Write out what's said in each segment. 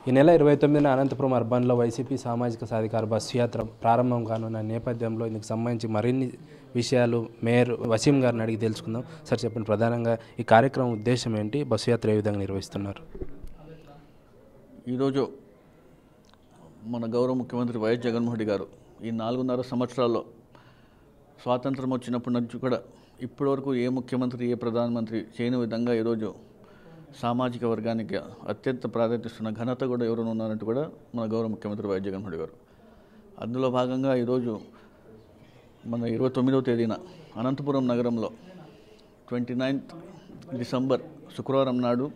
ఈ నెల 29న అనంతపురం అర్బన్లో వైసీపీ సామాజిక సాధికార బస్సు యాత్ర ప్రారంభం కానున్న నేపథ్యంలో ఇందుకు సంబంధించి మరిన్ని విషయాలు మేయర్ వసీం గారిని అడిగి తెలుసుకుందాం. సార్ చెప్పండి, ప్రధానంగా ఈ కార్యక్రమం ఉద్దేశం ఏంటి, బస్సు యాత్ర ఏ విధంగా నిర్వహిస్తున్నారు? ఈరోజు మన గౌరవ ముఖ్యమంత్రి వైఎస్ జగన్మోహన్ రెడ్డి గారు ఈ 4.5 సంవత్సరాల్లో స్వాతంత్రం వచ్చినప్పటి నుంచి కూడా ఇప్పటివరకు ఏ ముఖ్యమంత్రి ఏ ప్రధానమంత్రి చేయని విధంగా ఈరోజు సామాజిక వర్గానికి అత్యంత ప్రాధాన్యత ఇస్తున్న ఘనత కూడా ఎవరైనా ఉన్నారంటూ కూడా మన గౌరవ ముఖ్యమంత్రి వైఎస్ జగన్మోహన్ రెడ్డి గారు. అందులో భాగంగా ఈరోజు మన 29వ తేదీన అనంతపురం నగరంలో 29th డిసెంబర్ శుక్రవారం నాడు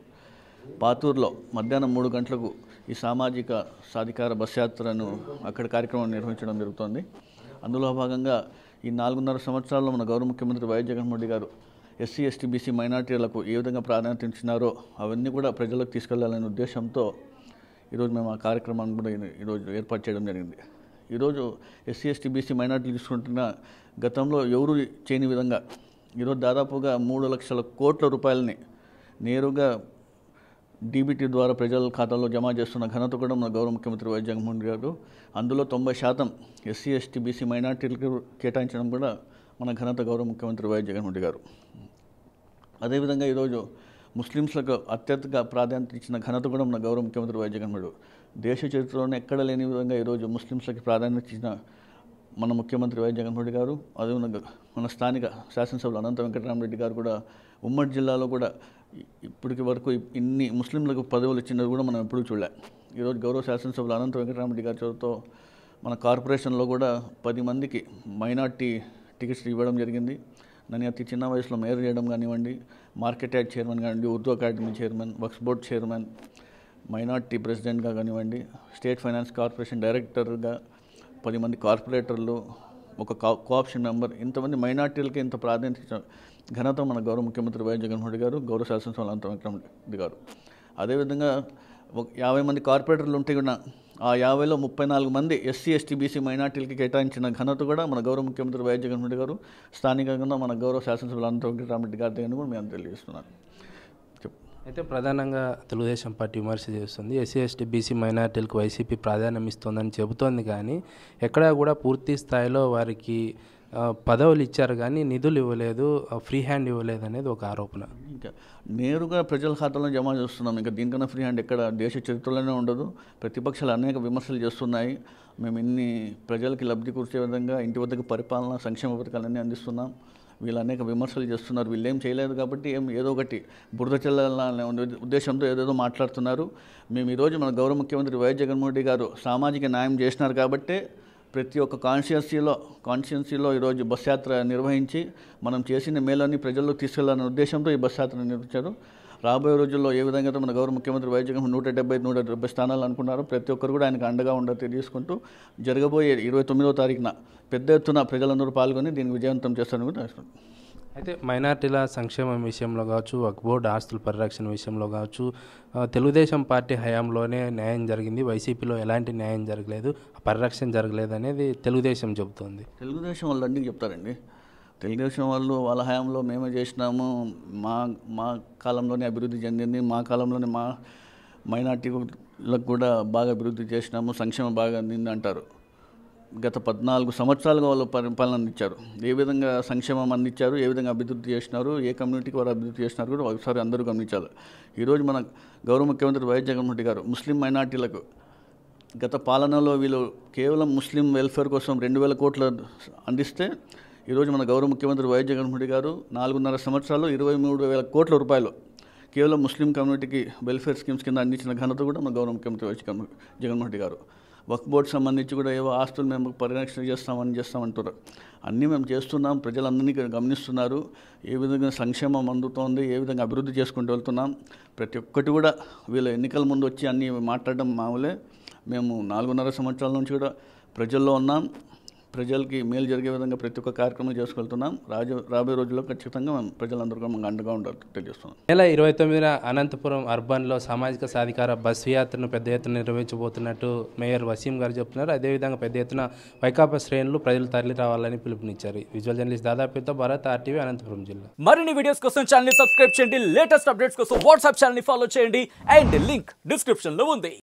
పాతూరులో మధ్యాహ్నం 3 గంటలకు ఈ సామాజిక సాధికార బస్ యాత్రను అక్కడ కార్యక్రమం నిర్వహించడం జరుగుతోంది. అందులో భాగంగా ఈ 4.5 సంవత్సరాల్లో మన గౌరవ ముఖ్యమంత్రి వైఎస్ జగన్మోహన్ రెడ్డి గారు ఎస్సీ ఎస్టీ బీసీ మైనార్టీలకు ఏ విధంగా ప్రాధాన్యత ఇచ్చినారో అవన్నీ కూడా ప్రజలకు తీసుకెళ్లాలనే ఉద్దేశంతో ఈరోజు మేము ఆ కార్యక్రమాన్ని కూడా ఈరోజు ఏర్పాటు చేయడం జరిగింది. ఈరోజు ఎస్సీ ఎస్టీ బీసీ మైనార్టీలు తీసుకుంటున్న గతంలో ఎవరు చేయని విధంగా ఈరోజు దాదాపుగా 3 లక్షల కోట్ల రూపాయలని నేరుగా డీబీటీ ద్వారా ప్రజల ఖాతాలో జమ చేస్తున్న ఘనత కూడా మన గౌరవ ముఖ్యమంత్రి వైఎస్ జగన్మోహన్ రెడ్డి గారు. అందులో 90% ఎస్సీ ఎస్టీ బీసీ మైనార్టీలకు కేటాయించడం కూడా మన ఘనత గౌరవ ముఖ్యమంత్రి వైఎస్ జగన్మోహన్ రెడ్డి గారు. అదేవిధంగా ఈరోజు ముస్లింస్లకు అత్యంతగా ప్రాధాన్యత ఇచ్చిన ఘనత కూడా మన గౌరవ ముఖ్యమంత్రి వైఎస్ జగన్మోహన్ రెడ్డి. దేశ చరిత్రలోనే ఎక్కడ లేని విధంగా ఈరోజు ముస్లింస్లకి ప్రాధాన్యత ఇచ్చిన మన ముఖ్యమంత్రి వైఎస్ జగన్మోహన్ రెడ్డి గారు. అదేవిధంగా మన స్థానిక శాసనసభ్యులు అనంత వెంకటరామరెడ్డి గారు కూడా ఉమ్మడి జిల్లాలో కూడా ఇప్పటికి వరకు ఇన్ని ముస్లింలకు పదవులు ఇచ్చినది కూడా మనం ఎప్పుడూ చూడలే. ఈరోజు గౌరవ శాసనసభ్యులు అనంత వెంకటరామరెడ్డి గారి చోటుతో మన కార్పొరేషన్లో కూడా 10 మందికి మైనార్టీ టికెట్స్ ఇవ్వడం జరిగింది. నన్ను అతి చిన్న వయసులో మేయర్ చేయడం కానివ్వండి, మార్కెట్ యార్డ్ చైర్మన్ కానివ్వండి, ఉర్దూ అకాడమీ చైర్మన్, వక్ఫ్ బోర్డ్ చైర్మన్, మైనార్టీ ప్రెసిడెంట్గా కానివ్వండి, స్టేట్ ఫైనాన్స్ కార్పొరేషన్ డైరెక్టర్గా 10 మంది కార్పొరేటర్లు, ఒక కోఆప్షన్ మెంబర్, ఇంతమంది మైనార్టీలకి ఇంత ప్రాధాన్యత ఇచ్చిన ఘనత మన గౌరవ ముఖ్యమంత్రి వైఎస్ జగన్మోహన్ రెడ్డి గారు, గౌరవ శాసనసభ్యులు అనంత వెంకటరామరెడ్డి గారు. అదేవిధంగా ఒక 50 మంది కార్పొరేటర్లు ఉంటే కూడా ఆ 50లో 34 మంది ఎస్సీ ఎస్టీ బీసీ మైనార్టీలకి కేటాయించిన ఘనత కూడా మన గౌరవ ముఖ్యమంత్రి వైఎస్ జగన్మోహన్ రెడ్డి గారు. స్థానికంగా మన గౌరవ శాసనసభ్యులు అనంత వెంకటరామరెడ్డి గారి దగ్గర కూడా మేము తెలియజేస్తున్నాను. అయితే ప్రధానంగా తెలుగుదేశం పార్టీ విమర్శ చేస్తుంది, ఎస్సీ ఎస్టీ బీసీ మైనార్టీలకు వైసీపీ ప్రాధాన్యం ఇస్తుందని చెబుతోంది, కానీ ఎక్కడా కూడా పూర్తి స్థాయిలో వారికి పదవులు ఇచ్చారు కానీ నిధులు ఇవ్వలేదు, ఫ్రీ హ్యాండ్ ఇవ్వలేదు అనేది ఒక ఆరోపణ. ఇంకా నేరుగా ప్రజల ఖాతాలో జమ చేస్తున్నాం. ఇంకా దీనికన్నా ఫ్రీ హ్యాండ్ ఎక్కడ దేశ చరిత్రలోనే ఉండదు. ప్రతిపక్షాలు అనేక విమర్శలు చేస్తున్నాయి. మేము ఇన్ని ప్రజలకి లబ్ధి కూర్చే విధంగా ఇంటి వద్దకు పరిపాలన సంక్షేమ పథకాలన్నీ అందిస్తున్నాం. వీళ్ళు అనేక విమర్శలు చేస్తున్నారు. వీళ్ళు ఏం చేయలేదు కాబట్టి ఏదో ఒకటి బురద చల్లాలనే ఉద్దేశంతో ఏదేదో మాట్లాడుతున్నారు. మేము ఈరోజు మన గౌరవ ముఖ్యమంత్రి వైఎస్ జగన్మోహన్ రెడ్డి గారు సామాజిక న్యాయం చేసినారు కాబట్టే ప్రతి ఒక్క కాన్స్టిట్యున్సీలో ఈరోజు బస్ యాత్ర నిర్వహించి మనం చేసిన మేలన్నీ ప్రజల్లోకి తీసుకెళ్లాలనే ఉద్దేశంతో ఈ బస్ యాత్ర నిర్వహించారు. రాబోయే రోజుల్లో ఏ విధంగా మన గౌరవ ముఖ్యమంత్రి వైఎస్ జగన్ 170 స్థానాలు అనుకున్నారు. ప్రతి ఒక్కరు కూడా ఆయనకు అండగా ఉండాలి తెలియజేసుకుంటూ జరగబోయే 29వ తారీఖున పెద్ద ఎత్తున ప్రజలందరూ పాల్గొని దీన్ని విజయవంతం చేస్తారని కూడా తెలుసుకుంటాం. అయితే మైనార్టీల సంక్షేమం విషయంలో కావచ్చు, వక్ఫ్ బోర్డు ఆస్తుల పరిరక్షణ విషయంలో కావచ్చు, తెలుగుదేశం పార్టీ హయాంలోనే న్యాయం జరిగింది, వైసీపీలో ఎలాంటి న్యాయం జరగలేదు, పరిరక్షణ జరగలేదు అనేది తెలుగుదేశం చెబుతోంది. తెలుగుదేశం వాళ్ళు అన్నీ చెప్తారండి. తెలుగుదేశం వాళ్ళు వాళ్ళ హయాంలో మేమే చేసినాము, మా కాలంలోనే అభివృద్ధి చెందింది, మా కాలంలోనే మా మైనార్టీలకు కూడా బాగా అభివృద్ధి చేసినాము, సంక్షేమం బాగా అందింది అంటారు. గత 14 సంవత్సరాలుగా వాళ్ళు పరిపాలన అందించారు. ఏ విధంగా సంక్షేమం అందించారు, ఏ విధంగా అభివృద్ధి చేసినారు, ఏ కమ్యూనిటీకి వారు అభివృద్ధి చేసినారు కూడా ఒకసారి అందరూ గమనించాలి. ఈరోజు మన గౌరవ ముఖ్యమంత్రి వైఎస్ జగన్మోహన్ రెడ్డి గారు ముస్లిం మైనార్టీలకు గత పాలనలో వీళ్ళు కేవలం ముస్లిం వెల్ఫేర్ కోసం 2,000 కోట్లు అందిస్తే ఈరోజు మన గౌరవ ముఖ్యమంత్రి వైఎస్ జగన్మోహన్ రెడ్డి గారు 4.5 సంవత్సరాలు 23,000 కోట్ల రూపాయలు కేవలం ముస్లిం కమ్యూనిటీకి వెల్ఫేర్ స్కీమ్స్ కింద అందించిన ఘనత కూడా మన గౌరవ ముఖ్యమంత్రి వైఎస్ జగన్మోహన్ రెడ్డి గారు. వక్ఫ్ బోర్డు సంబంధించి కూడా ఏవో ఆస్తులు మేము పరిరక్షణ చేస్తామంటారు. అన్నీ మేము చేస్తున్నాం, ప్రజలందరినీ గమనిస్తున్నారు. ఏ విధంగా సంక్షేమం అందుతోంది, ఏ విధంగా అభివృద్ధి చేసుకుంటూ వెళ్తున్నాం. ప్రతి ఒక్కటి కూడా వీళ్ళ ఎన్నికల ముందు వచ్చి అన్నీ మాట్లాడడం మామూలే. మేము 4.5 సంవత్సరాల నుంచి కూడా ప్రజల్లో ఉన్నాం. ప్రజలకి మేలు జరిగే విధంగా ప్రతి ఒక్క కార్యక్రమం చేసుకెళ్తున్నాం. రాబోయే రోజుల్లో ఖచ్చితంగా మేము ప్రజలందరూ మాకు అండగా ఉండాలి తెలియజేస్తున్నాం. నెల 29న అనంతపురం అర్బన్లో సామాజిక సాధికార బస్సు యాత్రను పెద్ద ఎత్తున నిర్వహించబోతున్నట్టు మేయర్ వసీం గారు చెప్తున్నారు. అదేవిధంగా పెద్ద ఎత్తున వైకాపా శ్రేణులు ప్రజలు తరలి రావాలని పిలుపునిచ్చారు. విజువల్ జర్నలిస్ట్ దాదాపుతో భరత్, RTV, అనంతపురం జిల్లా. మరిన్ని వీడియోస్ కోసం ఛానల్ ని సబ్స్క్రైబ్ చేయండి. లేటెస్ట్ అప్డేట్స్ కోసం వాట్సాప్ ఛానల్ ని ఫాలో చేయండి. అండ్ లింక్ డిస్క్రిప్షన్ లో ఉంది.